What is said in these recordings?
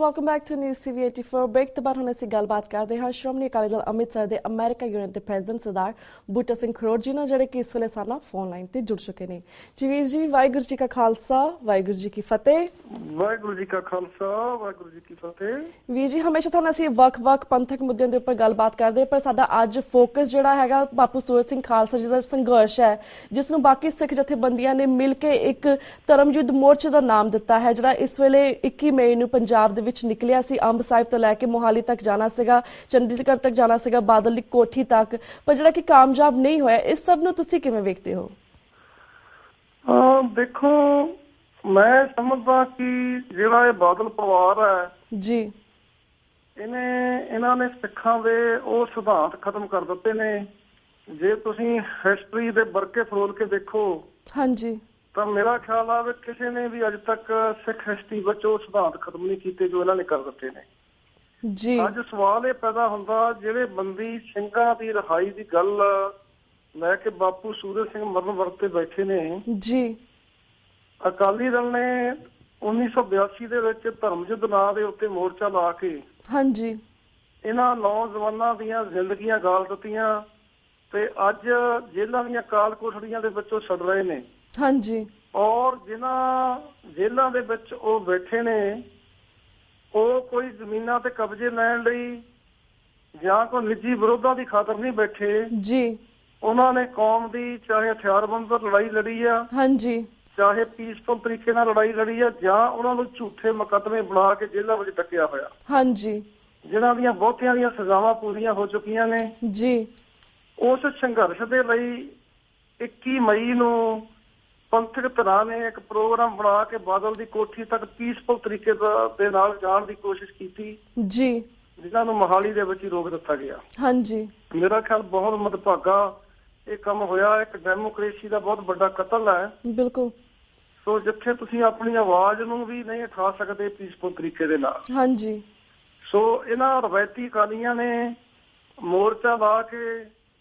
welcome back to News TV 84 break तो बाद ਹੁਣ ਅਸੀਂ ਗੱਲਬਾਤ ਕਰਦੇ ਹਾਂ ਸ਼੍ਰੋਮਣੀ ਅਕਾਲੀ ਦਲ ਅੰਮ੍ਰਿਤਸਰ ਦੇ ਅਮਰੀਕਾ ਯੂਨਿਟ ਦੇ ਪ੍ਰੈਜ਼ੀਡੈਂਟ ਸਰਦਾਰ ਬੂਟਾ ਸਿੰਘ ਖਰੋੜ ਜੀ ਨਾਲ ਜਿਹੜੇ ਕਿ ਇਸ ਵੇਲੇ ਸਾਡੇ ਨਾਲ ਫੋਨ ਲਾਈਨ ਤੇ ਜੁੜ ਚੁੱਕੇ ਨੇ। ਜੀ ਵੀਰ ਜੀ, ਵਾਹਿਗੁਰੂ ਜੀ ਕਾ ਖਾਲਸਾ ਵਾਹਿਗੁਰੂ ਜੀ ਕੀ ਫਤਿਹ। ਵਾਹਿਗੁਰੂ ਜੀ ਕਾ ਖਾਲਸਾ ਵਾਹਿਗੁਰੂ ਜੀ ਕੀ ਫਤਿਹ। ਵੀਰ ਜੀ, ਹਮੇਸ਼ਾ ਤੁਹਾਨੂੰ ਅਸੀਂ ਵੱਖ-ਵੱਖ ਪੰਥਕ ਮੁੱਦਿਆਂ ਦੇ ਉੱਪਰ ਗੱਲਬਾਤ ਕਰਦੇ, ਪਰ ਸਾਡਾ ਅੱਜ ਫੋਕਸ ਜਿਹੜਾ ਹੈਗਾ ਬਾਪੂ ਸੂਰਤ ਸਿੰਘ ਖਾਲਸਾ ਜੀ ਦਾ ਸੰਘਰਸ਼ ਹੈ, ਜਿਸ ਨੂੰ ਬਾਕੀ ਸਿੱਖ ਜਥੇਬੰਦੀਆਂ ਨੇ ਮਿਲ ਕੇ ਇੱਕ ਧਰਮ ਯੁੱਧ ਮੋਰਚੇ ਦਾ ਨਾਮ ਦਿੱਤਾ ਹੈ, ਜਿਹੜਾ ਇਸ ਵੇਲੇ 21 ਮਈ ਨੂੰ ਪੰਜਾਬ ਦੇ ਵਿੱਚ ਨਿਕਲਿਆ ਸੀ। ਅੰਬ ਸਾਹਿਬ ਤੋਂ ਲੈ ਕੇ ਮੋਹਾਲੀ ਤੱਕ ਜਾਣਾ ਸੀਗਾ, ਚੰਡੀਗੜ੍ਹ ਤੱਕ ਜਾਣਾ ਸੀਗਾ, ਬਾਦਲ ਦੀ ਕੋਠੀ ਤੱਕ, ਪਰ ਜਿਹੜਾ ਕਿ ਕਾਮਯਾਬ ਨਹੀਂ ਹੋਇਆ। ਇਸ ਸਭ ਨੂੰ ਤੁਸੀਂ ਕਿਵੇਂ ਵੇਖਦੇ ਹੋ? ਦੇਖੋ, ਮੈਂ ਸਮਝਦਾ ਕਿ ਜਿਹੜਾ ਇਹ ਬਾਦਲ ਪਰਿਵਾਰ ਹੈ ਜੀ, ਇਹਨਾਂ ਨੇ ਸਿੱਖਾਂ ਦੇ ਉਹ ਸਿਧਾਂਤ ਖਤਮ ਕਰ ਦਿੱਤੇ ਨੇ। ਜੇ ਤੁਸੀਂ ਹਿਸਟਰੀ ਦੇ ਵਰਕੇ ਫਰੋਲ ਕੇ ਦੇਖੋ ਹਾਂਜੀ, ਤਾਂ ਮੇਰਾ ਖਿਆਲ ਆ ਵੀ ਕਿਸੇ ਨੇ ਵੀ ਅੱਜ ਤੱਕ ਸਿੱਖ ਹਿਸਟਰੀ ਵਿੱਚ ਉਹ ਸਿਧਾਂਤ ਖਤਮ ਨਹੀਂ ਕੀਤੇ ਜੋ ਇਹਨਾਂ ਨੇ ਕਰ ਦਿੱਤੇ ਨੇ ਜੀ। ਅੱਜ ਸਵਾਲ ਇਹ ਪੈਦਾ ਹੁੰਦਾ, ਜਿਹੜੇ ਬੰਦੀ ਸਿੰਘਾਂ ਦੀ ਰਿਹਾਈ ਦੀ ਗੱਲ ਲੈ ਕੇ ਬਾਪੂ ਸੂਰਤ ਸਿੰਘ ਮਰਨ ਵਰਤ ਤੇ ਬੈਠੇ ਨੇ ਜੀ। ਅਕਾਲੀ ਦਲ ਨੇ 1982 ਦੇ ਵਿੱਚ ਧਰਮ ਯੁੱਧ ਨਾਂ ਦੇ ਉੱਤੇ ਮੋਰਚਾ ਲਾ ਕੇ ਹਾਂਜੀ ਇਹਨਾਂ ਨੌਜਵਾਨਾਂ ਦੀਆਂ ਜ਼ਿੰਦਗੀਆਂ ਗਾਲ ਦਿੱਤੀਆਂ ਤੇ ਅੱਜ ਜੇਲ੍ਹਾਂ ਦੀਆਂ ਕਾਲ ਕੋਠੜੀਆਂ ਦੇ ਵਿੱਚੋਂ ਛੱਡ ਰਹੇ ਨੇ। ਹਾਂਜੀ, ਔਰ ਜਿਨ੍ਹਾਂ ਜੇਲ੍ਹਾਂ ਦੇ ਵਿੱਚ ਉਹ ਬੈਠੇ ਨੇ, ਉਹ ਕੋਈ ਜ਼ਮੀਨਾਂ ਤੇ ਕਬਜ਼ੇ ਲੈਣ ਲਈ ਜਾਂ ਕੋਈ ਨਿੱਜੀ ਵਿਰੋਧਾਂ ਦੀ ਖਾਤਰ ਨਹੀਂ ਬੈਠੇ ਜੀ। ਉਹਨਾਂ ਨੇ ਕੌਮ ਦੀ ਚਾਹੇ ਹਥਿਆਰਬੰਦ ਲੜਾਈ ਲੜੀ ਆ, ਹਾਂਜੀ, ਚਾਹੇ ਪੀਸਫੁਲ ਤਰੀਕੇ ਨਾਲ ਲੜਾਈ ਲੜੀ ਆ, ਜਾਂ ਉਹਨਾਂ ਨੂੰ ਝੂਠੇ ਮੁਕੱਦਮੇ ਬਣਾ ਕੇ ਜੇਲ੍ਹਾਂ ਵਿੱਚ ਡੱਕਿਆ ਹੋਇਆ, ਹਾਂਜੀ, ਜਿਨ੍ਹਾਂ ਦੀਆਂ ਬਹੁਤਿਆਂ ਦੀਆਂ ਸਜ਼ਾਵਾਂ ਪੂਰੀਆਂ ਹੋ ਚੁੱਕੀਆਂ ਨੇ। ਜੀ। ਉਸ ਸੰਘਰਸ਼ ਦੇ ਲਈ 21 ਮਈ ਨੂੰ ਪੰਥਕ ਧਿਰਾਂ ਨੇ ਇੱਕ ਪ੍ਰੋਗਰਾਮ ਬਣਾ ਕੇ ਬਾਦਲ ਦੀ ਕੋਠੀ ਤੱਕ ਪੀਸਫੁਲ ਤਰੀਕੇ ਦੇ ਨਾਲ ਜਾਣ ਦੀ ਕੋਸ਼ਿਸ਼ ਕੀਤੀ ਜੀ, ਜਿਨ੍ਹਾਂ ਨੂੰ ਮੋਹਾਲੀ ਦੇ ਵਿੱਚ ਹੀ ਰੋਕ ਦਿੱਤਾ ਗਿਆ। ਹਾਂਜੀ, ਮੇਰਾ ਖਿਆਲ ਬਹੁਤ ਮੰਦਭਾਗਾ ਇਹ ਕੰਮ ਹੋਇਆ। ਇੱਕ ਡੈਮੋਕ੍ਰੇਸੀ ਦਾ ਬਹੁਤ ਵੱਡਾ ਕਤਲ ਹੈ। ਬਿਲਕੁਲ। ਸੋ ਜਿੱਥੇ ਤੁਸੀਂ ਆਪਣੀ ਆਵਾਜ਼ ਨੂੰ ਵੀ ਨਹੀਂ ਉਠਾ ਸਕਦੇ ਪੀਸਫੁਲ ਤਰੀਕੇ ਦੇ ਨਾਲ, ਹਾਂਜੀ, ਸੋ ਇਹਨਾਂ ਰਵਾਇਤੀ ਅਕਾਲੀਆਂ ਨੇ ਮੋਰਚਾ ਲਾ ਕੇ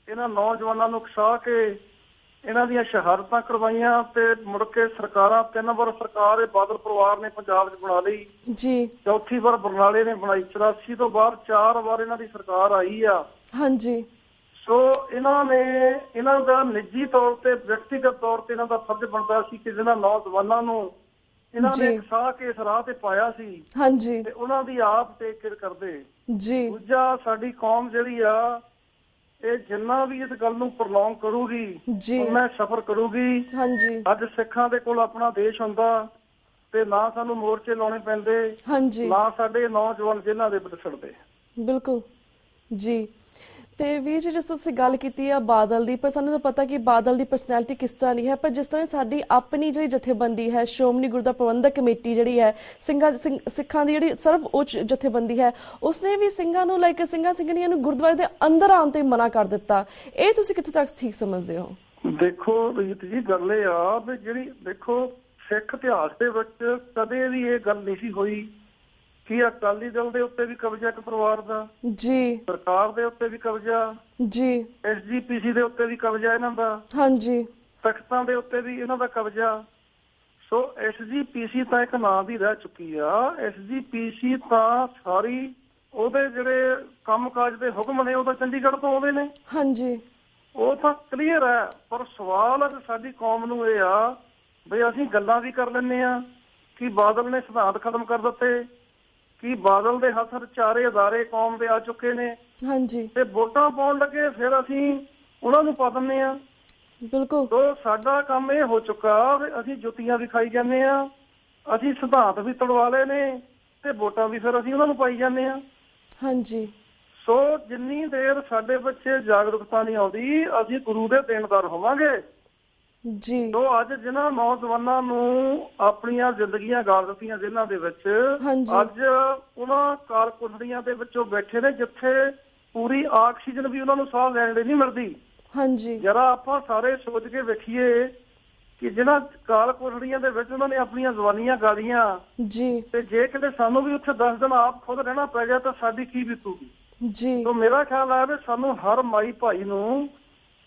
ਇਹਨਾਂ ਨੌਜਵਾਨਾਂ ਨੂੰ ਉਕਸਾ ਕੇ ਇਹਨਾਂ ਦੀਆਂ ਸ਼ਹਾਦਤਾਂ ਕਰਵਾਈਆਂ ਤੇ ਮੁੜ ਕੇ ਸਰਕਾਰਾਂ 3 ਵਾਰ ਸਰਕਾਰ ਇਹ ਬਾਦਲ ਪਰਿਵਾਰ ਨੇ ਪੰਜਾਬ 'ਚ ਬਣਾ ਲਈ ਜੀ। ਚੌਥੀ ਵਾਰ ਬਰਨਾਲੇ ਨੇ ਬਣਾਈ। 84 ਤੋਂ ਬਾਅਦ 4 ਵਾਰ ਇਹਨਾਂ ਦੀ ਸਰਕਾਰ ਆਈ ਆ। ਹਾਂਜੀ। ਸੋ ਇਹਨਾਂ ਦਾ ਨਿੱਜੀ ਤੌਰ ਤੇ ਵਿਅਕਤੀਗਤ ਤੌਰ ਤੇ ਇਹਨਾਂ ਦਾ ਫਰਜ਼ ਬਣਦਾ ਸੀ ਕਿ ਜਿਹਨਾਂ ਨੌਜਵਾਨਾਂ ਨੂੰ ਇਹਨਾਂ ਨੇ ਉਕਸਾ ਕੇ ਇਸ ਰਾਹ ਤੇ ਪਾਇਆ ਸੀ, ਹਾਂਜੀ, ਤੇ ਉਹਨਾਂ ਦੀ ਆਪ ਟੇਕ ਕੇਅਰ ਕਰਦੇ ਜੀ। ਦੂਜਾ, ਸਾਡੀ ਕੌਮ ਜਿਹੜੀ ਆ ਇਹ ਜਿੰਨਾ ਵੀ ਇਸ ਗੱਲ ਨੂੰ ਪ੍ਰਲੋਂਗ ਕਰੂਗੀ, ਉਹਨਾਂ ਸਫਰ ਕਰੂਗੀ। ਹਾਂਜੀ। ਅੱਜ ਸਿੱਖਾਂ ਦੇ ਕੋਲ ਆਪਣਾ ਦੇਸ਼ ਹੁੰਦਾ ਤੇ ਨਾ ਸਾਨੂੰ ਮੋਰਚੇ ਲਾਉਣੇ ਪੈਂਦੇ, ਹਾਂਜੀ, ਨਾ ਸਾਡੇ ਨੌਜਵਾਨ ਜੇਲ੍ਹਾਂ ਦੇ ਵਿੱਚ ਸੜਦੇ। ਬਿਲਕੁਲ ਜੀ। ਤੇ ਵੀਰ ਜੀ, ਜਿਸ ਤਰ੍ਹਾਂ ਤੁਸੀਂ ਗੱਲ ਕੀਤੀ ਆ ਬਾਦਲ ਦੀ, ਪਰ ਸਾਨੂੰ ਤਾਂ ਪਤਾ ਕਿ ਬਾਦਲ ਦੀ ਪਰਸਨੈਲਿਟੀ ਕਿਸ ਤਰ੍ਹਾਂ ਦੀ ਹੈ, ਪਰ ਜਿਸ ਤਰ੍ਹਾਂ ਸਾਡੀ ਆਪਣੀ ਜਿਹੜੀ ਜਥੇਬੰਦੀ ਹੈ, ਸ਼੍ਰੋਮਣੀ ਗੁਰਦੁਆਰਾ ਪ੍ਰਬੰਧਕ ਕਮੇਟੀ ਜਿਹੜੀ ਹੈ, ਸਿੱਖਾਂ ਦੀ ਜਿਹੜੀ ਸਰਵ ਉੱਚ ਜਥੇਬੰਦੀ ਹੈ, ਉਸਨੇ ਵੀ ਸਿੰਘਾਂ ਨੂੰ ਸਿੰਘਾਂ ਸਿੰਘਣੀਆਂ ਨੂੰ ਗੁਰਦੁਆਰੇ ਦੇ ਅੰਦਰ ਆਉਣ ਤੋਂ ਹੀ ਮਨਾ ਕਰ ਦਿੱਤਾ। ਇਹ ਤੁਸੀਂ ਕਿੱਥੇ ਤੱਕ ਠੀਕ ਸਮਝਦੇ ਹੋ? ਦੇਖੋ ਰੀਤ ਜੀ, ਗੱਲ ਇਹ ਆ ਵੀ ਜਿਹੜੀ ਦੇਖੋ ਸਿੱਖ ਇਤਿਹਾਸ ਦੇ ਵਿੱਚ ਕਦੇ ਵੀ ਇਹ ਗੱਲ ਨਹੀਂ ਸੀ ਹੋਈ ਕਿ ਅਕਾਲੀ ਦਲ ਦੇ ਉੱਤੇ ਵੀ ਕਬਜ਼ਾ ਇੱਕ ਪਰਿਵਾਰ ਦਾ, ਜੀ, ਸਰਕਾਰ ਦੇ ਉੱਤੇ ਵੀ ਕਬਜ਼ਾ, ਜੀ, SGPC ਦੇ ਉੱਤੇ ਵੀ ਕਬਜ਼ਾ ਇਹਨਾਂ ਦਾ, ਹਾਂਜੀ, ਤਖਤਾਂ ਦੇ ਉੱਤੇ ਵੀ ਇਹਨਾਂ ਦਾ ਕਬਜ਼ਾ। ਸੋ SGPC ਤਾਂ ਇੱਕ ਨਾਂ ਦੀ ਰਹਿ ਚੁੱਕੀ ਆ। SGPC ਤਾਂ ਸਾਰੀ ਉਹਦੇ ਜਿਹੜੇ ਕੰਮਕਾਜ ਦੇ ਹੁਕਮ ਨੇ ਉਹ ਤਾਂ ਚੰਡੀਗੜ੍ਹ ਤੋਂ ਆਉਂਦੇ ਨੇ, ਹਾਂਜੀ, ਉਹ ਤਾਂ ਕਲੀਅਰ ਹੈ। ਪਰ ਸਵਾਲ ਅੱਜ ਸਾਡੀ ਕੌਮ ਨੂੰ ਇਹ ਆ ਵੀ ਅਸੀਂ ਗੱਲਾਂ ਵੀ ਕਰ ਲੈਂਦੇ ਆ ਕਿ ਬਾਦਲ ਨੇ ਸਿਧਾਂਤ ਖਤਮ ਕਰ ਦਿੱਤੇ, ਕਿ ਬਾਦਲ ਦੇ ਹੱਥ ਚਾਰੇ ਅਦਾਰੇ ਕੌਮ ਦੇ ਆ ਚੁੱਕੇ ਨੇ, ਹਾਂਜੀ, ਤੇ ਵੋਟਾਂ ਪਾਉਣ ਲੱਗੇ ਫਿਰ ਅਸੀਂ ਉਹਨਾਂ ਨੂੰ ਪਾ ਦਿੰਦੇ ਆ। ਬਿਲਕੁਲ। ਸੋ ਸਾਡਾ ਕੰਮ ਇਹ ਹੋ ਚੁੱਕਾ ਵੀ ਅਸੀਂ ਜੁੱਤੀਆਂ ਵੀ ਖਾਈ ਜਾਂਦੇ ਆ, ਅਸੀਂ ਸਿਧਾਂਤ ਵੀ ਤੜਵਾ ਲਏ ਨੇ ਤੇ ਵੋਟਾਂ ਵੀ ਫਿਰ ਅਸੀਂ ਉਹਨਾਂ ਨੂੰ ਪਾਈ ਜਾਂਦੇ ਆ। ਹਾਂਜੀ। ਸੋ ਜਿੰਨੀ ਦੇਰ ਸਾਡੇ ਬੱਚੇ ਜਾਗਰੂਕਤਾ ਨਹੀਂ ਆਉਂਦੀ, ਅਸੀਂ ਗੁਰੂ ਦੇ ਦੇਣਦਾਰ ਹੋਵਾਂਗੇ। ਜੀ। ਸੋ ਅੱਜ ਜਿਹਨਾਂ ਨੌਜਵਾਨਾਂ ਨੂੰ ਆਪਣੀਆਂ ਜ਼ਿੰਦਗੀਆਂ ਗਾਲ ਦਿੱਤੀਆਂ ਜੇਲ੍ਹਾਂ ਦੇ ਵਿੱਚ, ਅੱਜ ਉਹਨਾਂ ਕਾਲ ਕੋਠੜੀਆਂ ਦੇ ਵਿੱਚੋਂ ਬੈਠੇ ਨੇ ਜਿੱਥੇ ਪੂਰੀ ਆਕਸੀਜਨ ਵੀ ਉਹਨਾਂ ਨੂੰ ਸਾਹ ਲੈਣ ਲਈ ਨਹੀਂ ਮਿਲਦੀ। ਹਾਂਜੀ। ਜਰਾ ਆਪਾਂ ਸਾਰੇ ਸੋਚ ਕੇ ਵੇਖੀਏ ਕਿ ਜਿਹਨਾਂ ਕਾਲ ਕੋਠੜੀਆਂ ਦੇ ਵਿੱਚ ਉਹਨਾਂ ਨੇ ਆਪਣੀਆਂ ਜ਼ਬਾਨੀਆਂ ਗਾਲੀਆਂ, ਜੀ, ਤੇ ਜੇ ਕਿਤੇ ਸਾਨੂੰ ਵੀ ਉੱਥੇ 10 ਦਿਨ ਆਪ ਖੁਦ ਰਹਿਣਾ ਪੈ ਗਿਆ ਤਾਂ ਸਾਡੀ ਕੀ ਬੀਤੂਗੀ? ਜੀ। ਸੋ ਮੇਰਾ ਖਿਆਲ ਹੈ ਵੀ ਸਾਨੂੰ ਹਰ ਮਾਈ ਭਾਈ ਨੂੰ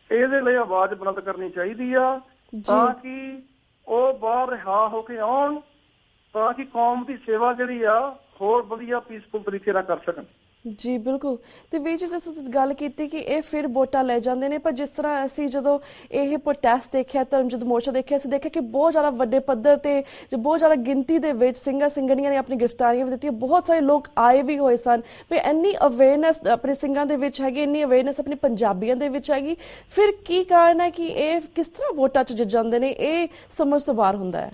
ਇਹਦੇ ਲਈ ਆਵਾਜ਼ ਬੁਲੰਦ ਕਰਨੀ ਚਾਹੀਦੀ ਆ ਤਾਂ ਕਿ ਉਹ ਬਾਹਰ ਰਿਹਾ ਹੋ ਕੇ ਆਉਣ ਤਾਂ ਕਿ ਕੌਮ ਦੀ ਸੇਵਾ ਜਿਹੜੀ ਆ ਹੋਰ ਵਧੀਆ ਪੀਸਫੁਲ ਤਰੀਕੇ ਨਾਲ ਕਰ ਸਕਣ। ਜੀ ਬਿਲਕੁਲ। ਤੇ ਵੀਰ ਜੀ ਜਿਸ ਗੱਲ ਕੀਤੀ ਕਿ ਇਹ ਫਿਰ ਵੋਟਾਂ ਲੈ ਜਾਂਦੇ ਨੇ, ਪਰ ਜਿਸ ਤਰ੍ਹਾਂ ਅਸੀਂ ਜਦੋਂ ਇਹ ਪ੍ਰੋਟੈਸਟ ਦੇਖਿਆ, ਧਰਮਯੁੱਧ ਮੋਰਚਾ ਦੇਖਿਆ, ਅਸੀਂ ਦੇਖਿਆ ਕਿ ਬਹੁਤ ਜ਼ਿਆਦਾ ਵੱਡੇ ਪੱਧਰ ਤੇ ਬਹੁਤ ਜ਼ਿਆਦਾ ਗਿਣਤੀ ਦੇ ਵਿੱਚ ਸਿੰਘਾਂ ਸਿੰਘਣੀਆਂ ਨੇ ਆਪਣੀ ਗ੍ਰਿਫਤਾਰੀਆਂ ਵੀ ਦਿੱਤੀਆਂ, ਬਹੁਤ ਸਾਰੇ ਲੋਕ ਆਏ ਵੀ ਹੋਏ ਸਨ। ਵੀ ਇੰਨੀ ਅਵੇਅਰਨੈਸ ਆਪਣੇ ਸਿੰਘਾਂ ਦੇ ਵਿੱਚ ਹੈਗੀ, ਇੰਨੀ ਅਵੇਅਰਨੈਸ ਆਪਣੇ ਪੰਜਾਬੀਆਂ ਦੇ ਵਿੱਚ ਹੈਗੀ, ਫਿਰ ਕੀ ਕਾਰਨ ਹੈ ਕਿ ਇਹ ਕਿਸ ਤਰ੍ਹਾਂ ਵੋਟਾਂ 'ਚ ਜਿੱਤ ਜਾਂਦੇ ਨੇ? ਇਹ ਸਮਝ ਤੋਂ ਬਾਹਰ ਹੁੰਦਾ ਹੈ।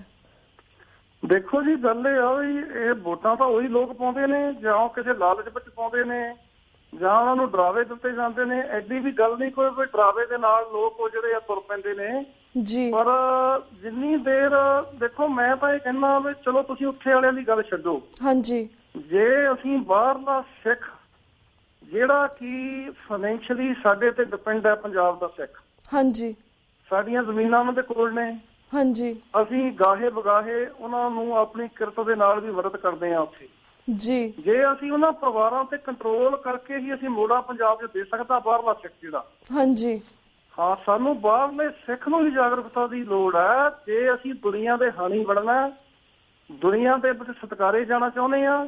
ਦੇਖੋ ਜੀ, ਗੱਲ ਇਹ ਆ ਵੀ ਇਹ ਵੋਟਾਂ ਤਾਂ ਉਹੀ ਲੋਕ ਪਾਉਂਦੇ ਨੇ ਜਾਂ ਕਿਸੇ ਲਾਲਚ ਵਿੱਚ ਪਾਉਂਦੇ ਨੇ ਜਾਂ ਉਹਨਾਂ ਨੂੰ ਡਰਾਵੇ ਦਿੱਤੇ ਜਾਂਦੇ ਨੇ। ਐਡੀ ਵੀ ਗੱਲ ਨਹੀਂ ਕੋਈ ਡਰਾਵੇ ਦੇ ਨਾਲ ਲੋਕ ਉਹ ਜਿਹੜੇ ਆ ਤੁਰ ਪੈਂਦੇ ਨੇ ਜੀ। ਪਰ ਜਿੰਨੀ ਦੇਰ ਦੇਖੋ, ਮੈਂ ਤਾਂ ਇਹ ਕਹਿੰਦਾ ਵੀ ਚਲੋ ਤੁਸੀਂ ਉੱਥੇ ਵਾਲਿਆਂ ਦੀ ਗੱਲ ਛੱਡੋ। ਹਾਂਜੀ, ਜੇ ਅਸੀਂ ਬਾਹਰਲਾ ਸਿੱਖ ਜਿਹੜਾ ਕਿ ਫਾਈਨੈਂਸ਼ੀਅਲੀ ਸਾਡੇ ਤੇ ਡਿਪੈਂਡ ਹੈ, ਪੰਜਾਬ ਦਾ ਸਿੱਖ, ਹਾਂਜੀ, ਸਾਡੀਆਂ ਜ਼ਮੀਨਾਂ ਉਹਨਾਂ ਦੇ ਕੋਲ ਨੇ, ਹਾਂਜੀ, ਅਸੀਂ ਗਾਹੇ ਬਗਾਹੇ ਉਹਨਾਂ ਨੂੰ ਆਪਣੀ ਕਿਰਤ ਦੇ ਨਾਲ ਵੀ ਮਦਦ ਕਰਦੇ ਹਾਂ ਉੱਥੇ ਜੀ। ਜੇ ਅਸੀਂ ਉਹਨਾਂ ਪਰਿਵਾਰਾਂ ਤੇ ਕੰਟਰੋਲ ਕਰਕੇ ਹੀ ਅਸੀਂ ਮੋੜਾ ਪੰਜਾਬ 'ਚ ਦੇ ਸਕਦਾ ਬਾਹਰਲਾ ਸਿੱਖ ਜਿਹੜਾ, ਹਾਂਜੀ, ਹਾਂ, ਸਾਨੂੰ ਬਾਹਰਲੇ ਸਿੱਖ ਨੂੰ ਵੀ ਜਾਗਰੂਕਤਾ ਦੀ ਲੋੜ ਹੈ। ਜੇ ਅਸੀਂ ਦੁਨੀਆ ਦੇ ਹਾਣੀ ਬਣਨਾ, ਦੁਨੀਆ ਦੇ ਵਿੱਚ ਸਤਿਕਾਰੇ ਜਾਣਾ ਚਾਹੁੰਦੇ ਹਾਂ,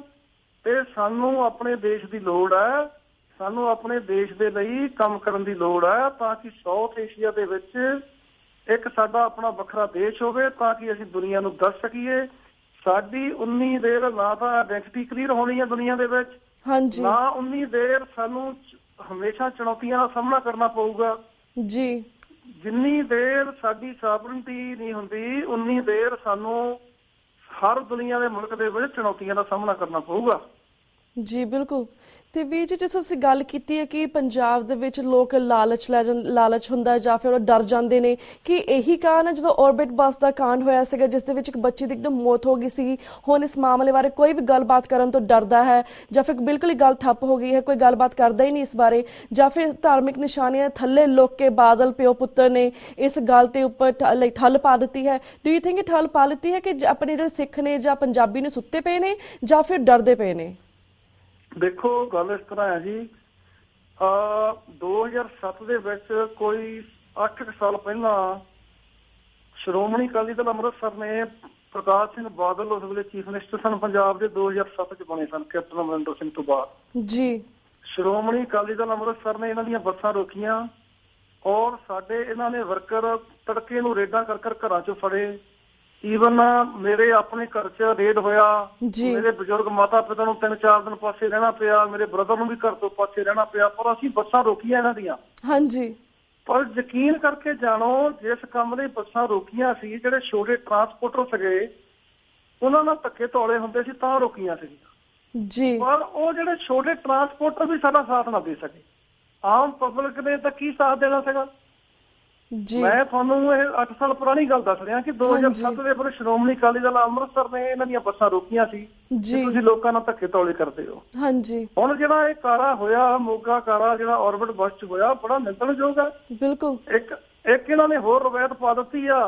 ਤੇ ਸਾਨੂੰ ਆਪਣੇ ਦੇਸ਼ ਦੀ ਲੋੜ ਹੈ, ਸਾਨੂੰ ਆਪਣੇ ਦੇਸ਼ ਦੇ ਲਈ ਕੰਮ ਕਰਨ ਦੀ ਲੋੜ ਹੈ, ਤਾਂ ਕਿ ਸਾਊਥ ਏਸ਼ੀਆ ਦੇ ਵਿੱਚ ਇੱਕ ਸਾਡਾ ਆਪਣਾ ਵੱਖਰਾ ਦੇਸ਼ ਹੋਵੇ, ਤਾਂ ਕਿ ਅਸੀਂ ਦੁਨੀਆ ਨੂੰ ਦੱਸ ਸਕੀਏ ਸਾਡੀ ਉਨੀ ਦੇਰ ਨਾ ਤਾਂ ਆਇਡੈਂਟੀਟੀ ਕਲੀਅਰ ਹੋਣੀ ਹੈ ਦੁਨੀਆ ਦੇ ਵਿੱਚ, ਹਾਂਜੀ, ਨਾ ਉਨੀ ਦੇਰ ਸਾਨੂੰ ਹਮੇਸ਼ਾ ਚੁਣੌਤੀਆਂ ਦਾ ਸਾਹਮਣਾ ਕਰਨਾ ਪਊਗਾ ਜੀ। ਜਿੰਨੀ ਦੇਰ ਸਾਡੀ ਸਾਵਰਨਟੀ ਨਹੀਂ ਹੁੰਦੀ, ਉਨੀ ਦੇਰ ਸਾਨੂੰ ਹਰ ਦੁਨੀਆ ਦੇ ਮੁਲਕ ਦੇ ਵਿੱਚ ਚੁਣੌਤੀਆਂ ਦਾ ਸਾਹਮਣਾ ਕਰਨਾ ਪਊਗਾ ਜੀ। ਬਿਲਕੁਲ। ਤੇ ਵੀਰ ਜੀ ਜਿਸ ਅਸੀਂ ਗੱਲ ਕੀਤੀ ਹੈ ਕਿ ਪੰਜਾਬ ਦੇ ਵਿੱਚ ਲੋਕ ਲਾਲਚ ਹੁੰਦਾ ਜਾਂ ਫਿਰ ਉਹ ਡਰ ਜਾਂਦੇ ਨੇ, ਕਿ ਇਹੀ ਕਾਰਨ ਹੈ ਜਦੋਂ ਔਰਬਿਟ ਬੱਸ ਦਾ ਕਾਂਡ ਹੋਇਆ ਸੀਗਾ ਜਿਸ ਦੇ ਵਿੱਚ ਇੱਕ ਬੱਚੀ ਦੀ ਇੱਕਦਮ ਮੌਤ ਹੋ ਗਈ ਸੀ, ਹੁਣ ਇਸ ਮਾਮਲੇ ਬਾਰੇ ਕੋਈ ਵੀ ਗੱਲਬਾਤ ਕਰਨ ਤੋਂ ਡਰਦਾ ਹੈ ਜਾਂ ਫਿਰ ਬਿਲਕੁਲ ਹੀ ਗੱਲ ਠੱਪ ਹੋ ਗਈ ਹੈ, ਕੋਈ ਗੱਲਬਾਤ ਕਰਦਾ ਹੀ ਨਹੀਂ ਇਸ ਬਾਰੇ, ਜਾਂ ਫਿਰ ਧਾਰਮਿਕ ਨਿਸ਼ਾਨੀਆਂ ਥੱਲੇ ਲੁੱਕ ਕੇ ਬਾਦਲ ਪਿਓ ਪੁੱਤਰ ਨੇ ਇਸ ਗੱਲ ਤੇ ਉੱਪਰ ਠੱਲ ਪਾ ਦਿੱਤੀ ਹੈ? ਡੂ ਯੂ ਥਿੰਕ ਇਹ ਠੱਲ ਪਾ ਦਿੱਤੀ ਹੈ ਕਿ ਆਪਣੇ ਜਿਹੜੇ ਸਿੱਖ ਨੇ ਜਾਂ ਪੰਜਾਬੀ ਨੇ ਸੁੱਤੇ ਪਏ ਨੇ ਜਾਂ ਫਿਰ ਡਰਦੇ ਪਏ ਨੇ? ਦੇਖੋ, ਗੱਲ ਇਸ ਤਰ੍ਹਾਂ ਹੈ ਜੀ, 2007 ਦੇ ਵਿੱਚ ਕੋਈ 8 ਸਾਲ ਪਹਿਲਾਂ ਸ਼੍ਰੋਮਣੀ ਅਕਾਲੀ ਦਲ ਅੰਮ੍ਰਿਤਸਰ ਨੇ ਪ੍ਰਕਾਸ਼ ਸਿੰਘ ਬਾਦਲ ਉਸ ਵੇਲੇ ਚੀਫ ਮਿਨਿਸਟਰ ਸਨ ਪੰਜਾਬ ਦੇ, 2007 ਚ ਬਣੇ ਸਨ ਕੈਪਟਨ ਅਮਰਿੰਦਰ ਸਿੰਘ ਤੋਂ ਬਾਅਦ ਜੀ। ਸ਼੍ਰੋਮਣੀ ਅਕਾਲੀ ਦਲ ਅੰਮ੍ਰਿਤਸਰ ਨੇ ਇਹਨਾਂ ਦੀਆਂ ਬੱਸਾਂ ਰੋਕੀਆਂ ਔਰ ਸਾਡੇ ਇਹਨਾਂ ਨੇ ਵਰਕਰ ਤੜਕੇ ਨੂੰ ਰੇਡਾਂ ਕਰ ਘਰਾਂ ਚੋਂ ਫੜੇ। ਈਵਨ ਮੇਰੇ ਆਪਣੇ ਘਰ 'ਚ ਰੇਡ ਹੋਇਆ, ਮੇਰੇ ਬਜ਼ੁਰਗ ਮਾਤਾ ਪਿਤਾ ਨੂੰ 3-4 ਦਿਨ ਪਾਸੇ ਰਹਿਣਾ ਪਿਆ, ਮੇਰੇ ਬ੍ਰਦਰ ਨੂੰ ਵੀ ਘਰ ਤੋਂ ਪਾਸੇ ਰਹਿਣਾ ਪਿਆ, ਪਰ ਅਸੀਂ ਬੱਸਾਂ ਰੋਕੀਆਂ ਇਹਨਾਂ ਦੀਆਂ। ਹਾਂਜੀ। ਪਰ ਯਕੀਨ ਕਰਕੇ ਜਾਣੋ, ਜਿਸ ਕੰਮ ਲਈ ਬੱਸਾਂ ਰੋਕੀਆਂ ਸੀ, ਜਿਹੜੇ ਛੋਟੇ ਟਰਾਂਸਪੋਰਟਰ ਸੀਗੇ ਉਹਨਾਂ ਨਾਲ ਧੱਕੇ ਧੌਲੇ ਹੁੰਦੇ ਸੀ ਤਾਂ ਰੋਕੀਆਂ ਸੀ ਜੀ। ਪਰ ਉਹ ਜਿਹੜੇ ਛੋਟੇ ਟਰਾਂਸਪੋਰਟਰ ਵੀ ਸਾਡਾ ਸਾਥ ਨਾ ਦੇ ਸਕੇ, ਆਮ ਪਬਲਿਕ ਨੇ ਤਾਂ ਕੀ ਸਾਥ ਦੇਣਾ ਸੀਗਾ ਜੀ। ਮੈਂ ਤੁਹਾਨੂੰ ਇਹ 8 ਸਾਲ ਪੁਰਾਣੀ ਗੱਲ ਦੱਸ ਰਿਹਾ ਕਿ 2007 ਦੇ ਵਿੱਚ ਸ਼੍ਰੋਮਣੀ ਅਕਾਲੀ ਦਲ ਅੰਮ੍ਰਿਤਸਰ ਨੇ ਇਹਨਾਂ ਦੀਆਂ ਬੱਸਾਂ ਰੋਕੀਆਂ ਸੀ ਜੀ। ਤੁਸੀਂ ਲੋਕਾਂ ਨਾਲ ਧੱਕੇ ਧੌਲੇ ਕਰਦੇ ਹੋ। ਹਾਂਜੀ। ਹੁਣ ਜਿਹੜਾ ਇਹ ਕਾਰਾ ਹੋਇਆ, ਮੋਗਾ ਕਾਰਾ ਜਿਹੜਾ ਔਰਬਿਟ ਬੱਸ 'ਚ ਹੋਇਆ, ਬੜਾ ਨਿੰਦਣਯੋਗ ਹੈ। ਬਿਲਕੁਲ। ਇੱਕ ਇਹਨਾਂ ਨੇ ਹੋਰ ਰਵਾਇਤ ਪਾ ਦਿੱਤੀ ਆ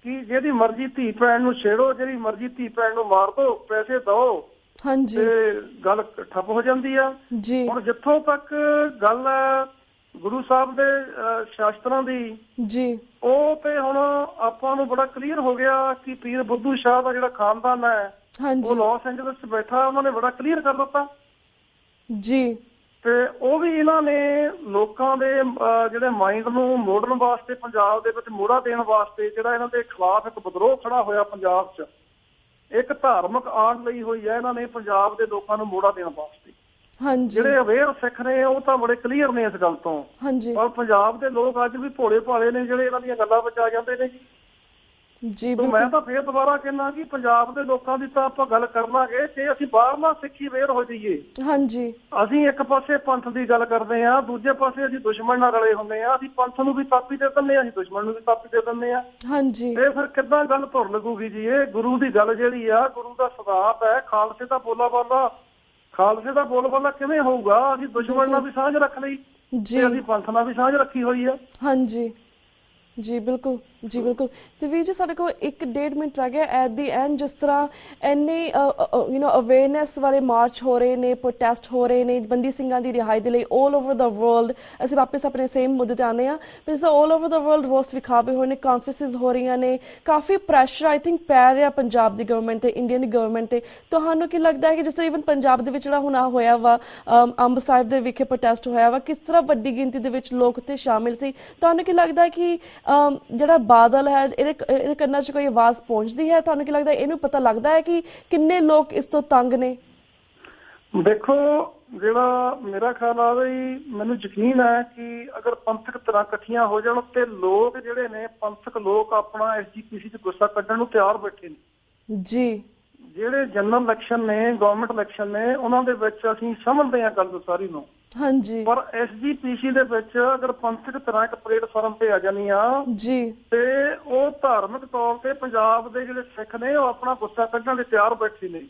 ਕਿ ਜਿਹਦੀ ਮਰਜ਼ੀ ਧੀ ਭੈਣ ਨੂੰ ਛੇੜੋ, ਜਿਹੜੀ ਮਰਜ਼ੀ ਧੀ ਭੈਣ ਨੂੰ ਮਾਰ ਦੋ, ਪੈਸੇ ਦਓ, ਹਾਂਜੀ, ਤੇ ਗੱਲ ਠੱਪ ਹੋ ਜਾਂਦੀ ਆ ਜੀ। ਹੁਣ ਜਿੱਥੋਂ ਤੱਕ ਗੱਲ ਹੈ ਗੁਰੂ ਸਾਹਿਬ ਦੇ ਸ਼ਾਸਤਰਾਂ ਦੀ ਜੀ, ਉਹ ਤੇ ਹੁਣ ਆਪਾਂ ਨੂੰ ਬੜਾ ਕਲੀਅਰ ਹੋ ਗਿਆ ਕਿ ਪੀਰ ਬੁੱਧੂ ਸ਼ਾਹ ਦਾ ਜਿਹੜਾ ਖਾਨਦਾਨ ਹੈ ਉਹ ਲਾਸ ਐਂਜਲਸ 'ਚ ਬੈਠਾ, ਉਹਨਾਂ ਨੇ ਬੜਾ ਕਲੀਅਰ ਕਰ ਦਿੱਤਾ ਜੀ। ਤੇ ਉਹ ਵੀ ਇਹਨਾਂ ਨੇ ਲੋਕਾਂ ਦੇ ਜਿਹੜੇ ਮਾਈਂਡ ਨੂੰ ਮੋੜਨ ਵਾਸਤੇ, ਪੰਜਾਬ ਦੇ ਵਿੱਚ ਮੋੜਾ ਦੇਣ ਵਾਸਤੇ, ਜਿਹੜਾ ਇਹਨਾਂ ਦੇ ਖਿਲਾਫ ਇੱਕ ਵਿਦਰੋਹ ਖੜਾ ਹੋਇਆ ਪੰਜਾਬ 'ਚ, ਇੱਕ ਧਾਰਮਿਕ ਆੜ ਲਈ ਹੋਈ ਹੈ ਇਹਨਾਂ ਨੇ ਪੰਜਾਬ ਦੇ ਲੋਕਾਂ ਨੂੰ ਮੋੜਾ ਦੇਣ ਵਾਸਤੇ। ਜਿਹੜੇ ਅਵੇਅਰ ਸਿੱਖ ਨੇ ਉਹ ਤਾਂ ਬੜੇ ਕਲੀਅਰ ਨੇ ਇਸ ਗੱਲ ਤੋਂ, ਪਰ ਪੰਜਾਬ ਦੇ ਲੋਕ ਅੱਜ ਵੀ ਭੋਲੇ ਭਾਲੇ ਨੇ ਜਿਹੜੇ ਇਹਨਾਂ ਦੀਆਂ ਗੱਲਾਂ ਵਿੱਚ ਆ ਜਾਂਦੇ ਨੇ ਜੀ। ਮੈਂ ਤਾਂ ਫੇਰ ਦੁਬਾਰਾ ਕਹਿੰਦਾ ਕਿ ਪੰਜਾਬ ਦੇ ਲੋਕਾਂ ਦੀ ਤਾਂ ਆਪਾਂ ਗੱਲ ਕਰਨਾਗੇ ਜੇ ਅਸੀਂ ਬਾਹਰਲਾ ਸਿੱਖੀ ਅਵੇਅਰ ਹੋ ਜਾਈਏ। ਹਾਂਜੀ। ਅਸੀਂ ਇੱਕ ਪਾਸੇ ਪੰਥ ਦੀ ਗੱਲ ਕਰਦੇ ਹਾਂ, ਦੂਜੇ ਪਾਸੇ ਅਸੀਂ ਦੁਸ਼ਮਣ ਨਾਲ ਰਲੇ ਹੁੰਦੇ ਹਾਂ, ਅਸੀਂ ਪੰਥ ਨੂੰ ਵੀ ਤਾਪੀ ਦੇ ਦਿੰਦੇ ਹਾਂ, ਅਸੀਂ ਦੁਸ਼ਮਣ ਨੂੰ ਵੀ ਤਾਪੀ ਦੇ ਦਿੰਦੇ ਹਾਂ। ਹਾਂਜੀ। ਤੇ ਫਿਰ ਕਿੱਦਾਂ ਗੱਲ ਧੁਰ ਲੱਗੂਗੀ ਜੀ? ਇਹ ਗੁਰੂ ਦੀ ਗੱਲ ਜਿਹੜੀ ਆ, ਗੁਰੂ ਦਾ ਸਿਧਾਂਤ ਹੈ, ਖਾਲਸੇ ਦਾ ਖਾਲਸੇ ਦਾ ਬੋਲਬਾਲਾ ਕਿਵੇਂ ਹੋਊਗਾ? ਅਸੀਂ ਦੁਸ਼ਮਣ ਨਾਲ ਵੀ ਸਾਂਝ ਰੱਖ ਲਈ ਜੀ, ਅਸੀਂ ਪੰਥ ਨਾਲ ਵੀ ਸਾਂਝ ਰੱਖੀ ਹੋਈ ਆ। ਹਾਂਜੀ। ਜੀ ਬਿਲਕੁਲ ਜੀ ਬਿਲਕੁਲ। ਤੇ ਵੀਰ ਜੀ ਸਾਡੇ ਕੋਲ 1.5 ਮਿੰਟ ਰਹਿ ਗਿਆ ਐਟ ਦੀ ਐਂਡ। ਜਿਸ ਤਰ੍ਹਾਂ ਇੰਨੇ ਅਵੇਅਰਨੈਸ ਵਾਲੇ ਮਾਰਚ ਹੋ ਰਹੇ ਨੇ, ਪ੍ਰੋਟੈਸਟ ਹੋ ਰਹੇ ਨੇ ਬੰਦੀ ਸਿੰਘਾਂ ਦੀ ਰਿਹਾਈ ਦੇ ਲਈ ਆਲ ਓਵਰ ਦਾ ਵਰਲਡ, ਅਸੀਂ ਵਾਪਸ ਆਪਣੇ ਸੇਮ ਮੁੱਦੇ ਤੇ ਆਉਂਦੇ ਹਾਂ। ਪਰ ਜਿਸ ਆਲ ਓਵਰ ਦਾ ਵਰਲਡ ਰੋਸ ਵਿਖਾਵੇ ਹੋਏ ਨੇ, ਕਾਨਫਰੰਸਿਸ ਹੋ ਰਹੀਆਂ ਨੇ, ਕਾਫੀ ਪ੍ਰੈਸ਼ਰ ਆਈ ਥਿੰਕ ਪੈ ਰਿਹਾ ਪੰਜਾਬ ਦੀ ਗਵਰਨਮੈਂਟ ਤੇ, ਇੰਡੀਅਨ ਦੀ ਗਵਰਨਮੈਂਟ ਤੇ। ਤੁਹਾਨੂੰ ਕੀ ਲੱਗਦਾ ਹੈ ਕਿ ਜਿਸ ਤਰ੍ਹਾਂ ਈਵਨ ਪੰਜਾਬ ਦੇ ਵਿੱਚ ਜਿਹੜਾ ਹੁਣ ਹੋਇਆ ਵਾ ਅੰਬ ਸਾਹਿਬ ਦੇ ਵਿਖੇ ਪ੍ਰੋਟੈਸਟ ਹੋਇਆ ਵਾ, ਕਿਸ ਤਰ੍ਹਾਂ ਵੱਡੀ ਗਿਣਤੀ ਦੇ ਵਿੱਚ ਲੋਕ ਉੱਥੇ ਸ਼ਾਮਿਲ ਸੀ? ਤੁਹਾਨੂੰ ਕੀ ਲੱਗਦਾ ਕਿ ਜਿਹੜਾ ਬਾਦਲ ਹੈ ਇਹਦੇ ਕੰਨਾਂ 'ਚ ਕੋਈ ਆਵਾਜ਼ ਪਹੁੰਚਦੀ ਹੈ? ਤੁਹਾਨੂੰ ਕੀ ਲੱਗਦਾ, ਇਹਨੂੰ ਪਤਾ ਲੱਗਦਾ ਹੈ ਕਿ ਕਿੰਨੇ ਲੋਕ ਇਸ ਤੋਂ ਤੰਗ ਨੇ? ਦੇਖੋ, ਜਿਹੜਾ ਮੇਰਾ ਖਿਆਲ ਆ ਵੀ ਮੈਨੂੰ ਯਕੀਨ ਹੈ ਕਿ ਅਗਰ ਪੰਥਕ ਤਰ੍ਹਾਂ ਇਕੱਠੀਆਂ ਹੋ ਜਾਣ ਤੇ ਲੋਕ ਜਿਹੜੇ ਨੇ, ਪੰਥਕ ਲੋਕ ਆਪਣਾ SGPC 'ਚ ਗੁੱਸਾ ਕੱਢਣ ਨੂੰ ਤਿਆਰ ਬੈਠੇ ਨੇ ਜੀ। ਜਿਹੜੇ ਜਨਰਲ ਇਲੈਕਸ਼ਨ ਨੇ, ਗਵਰਨਮੈਂਟ ਇਲੈਕਸ਼ਨ ਨੇ, ਉਹਨਾਂ ਦੇ ਵਿੱਚ ਅਸੀਂ ਸਮਝਦੇ ਹਾਂ ਗੱਲ ਸਾਰੀ ਨੂੰ, ਹਾਂਜੀ। ਪਰ SGPC ਦੇ ਵਿੱਚ ਅਗਰ ਪੰਥਕ ਤਰ੍ਹਾਂ ਇੱਕ ਪਲੇਟਫਾਰਮ ਤੇ ਆ ਜਾਣੀ ਆ ਜੀ, ਤੇ ਉਹ ਧਾਰਮਿਕ ਤੌਰ ਤੇ ਪੰਜਾਬ ਦੇ ਜਿਹੜੇ ਸਿੱਖ ਨੇ ਉਹ ਆਪਣਾ ਗੁੱਸਾ ਕੱਢਣ ਲਈ ਤਿਆਰ ਬੈਠੇ ਨੇ।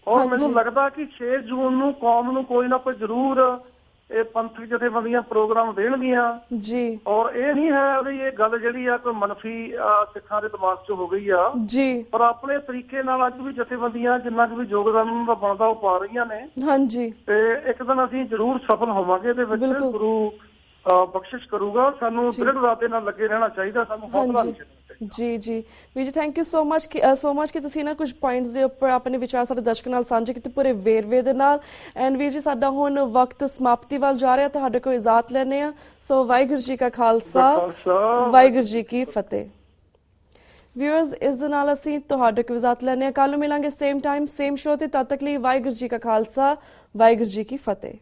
ਔਰ ਮੈਨੂੰ ਲੱਗਦਾ ਕਿ 6 ਜੂਨ ਨੂੰ ਕੌਮ ਨੂੰ ਕੋਈ ਨਾ ਕੋਈ ਜ਼ਰੂਰ ਇਹ ਪੰਥਕ ਜਥੇਬੰਦੀਆਂ ਪ੍ਰੋਗਰਾਮ ਦੇਣਗੀਆਂ ਜੀ। ਔਰ ਇਹ ਨਹੀਂ ਹੈ ਵੀ ਇਹ ਗੱਲ ਜਿਹੜੀ ਆ ਕੋਈ ਮਨਫੀ ਸਿੱਖਾਂ ਦੇ ਦਿਮਾਗ 'ਚ ਹੋ ਗਈ ਆ ਜੀ, ਪਰ ਆਪਣੇ ਤਰੀਕੇ ਨਾਲ ਅੱਜ ਵੀ ਜਥੇਬੰਦੀਆਂ ਜਿੰਨਾ ਕੁ ਵੀ ਯੋਗਦਾਨ ਉਹਨਾਂ ਦਾ ਬਣਦਾ ਉਹ ਪਾ ਰਹੀਆਂ ਨੇ, ਹਾਂਜੀ। ਤੇ ਇੱਕ ਦਿਨ ਅਸੀਂ ਜ਼ਰੂਰ ਸਫਲ ਹੋਵਾਂਗੇ ਇਹਦੇ ਵਿੱਚ। ਗੁਰੂ ਬਖਸ਼ਿਸ਼ ਕਰੂਗਾ, ਸਾਨੂੰ ਦ੍ਰਿੜ ਇਰਾਦੇ ਨਾਲ ਲੱਗੇ ਰਹਿਣਾ ਚਾਹੀਦਾ, ਸਾਨੂੰ ਹੌਸਲਾ ਨਹੀਂ ਛੱਡਣਾ। ਜੀ ਜੀ ਵੀਰ ਜੀ, ਥੈਂਕ ਯੂ ਸੋ ਮਚ ਕਿ ਤੁਸੀਂ ਨਾ ਕੁਝ ਪੁਆਇੰਟਸ ਦੇ ਉੱਪਰ ਆਪਣੇ ਵਿਚਾਰ ਸਾਡੇ ਦਰਸ਼ਕਾਂ ਨਾਲ ਸਾਂਝੇ ਕੀਤੇ ਪੂਰੇ ਵੇਰਵੇ ਦੇ ਨਾਲ। ਐਂਡ ਵੀਰ ਜੀ, ਸਾਡਾ ਹੁਣ ਵਕਤ ਸਮਾਪਤੀ ਵੱਲ ਜਾ ਰਿਹਾ, ਤੁਹਾਡੇ ਕੋਲ ਇਜਾਜ਼ਤ ਲੈਂਦੇ ਹਾਂ। ਸੋ ਵਾਹਿਗੁਰੂ ਜੀ ਕਾ ਖਾਲਸਾ, ਵਾਹਿਗੁਰੂ ਜੀ ਕੀ ਫਤਿਹ। ਵਿਊਅਰਸ, ਇਸ ਦੇ ਨਾਲ ਅਸੀਂ ਤੁਹਾਡੇ ਕੋਲ ਇਜਾਜ਼ਤ ਲੈਂਦੇ ਹਾਂ। ਕੱਲ੍ਹ ਨੂੰ ਮਿਲਾਂਗੇ ਸੇਮ ਟਾਈਮ ਸੇਮ ਸ਼ੋਅ ਤੇ। ਤਦ ਤੱਕ ਲਈ ਵਾਹਿਗੁਰੂ ਜੀ ਕਾ ਖਾਲਸਾ, ਵਾਹਿਗੁਰੂ ਜੀ ਕੀ ਫਤਿਹ।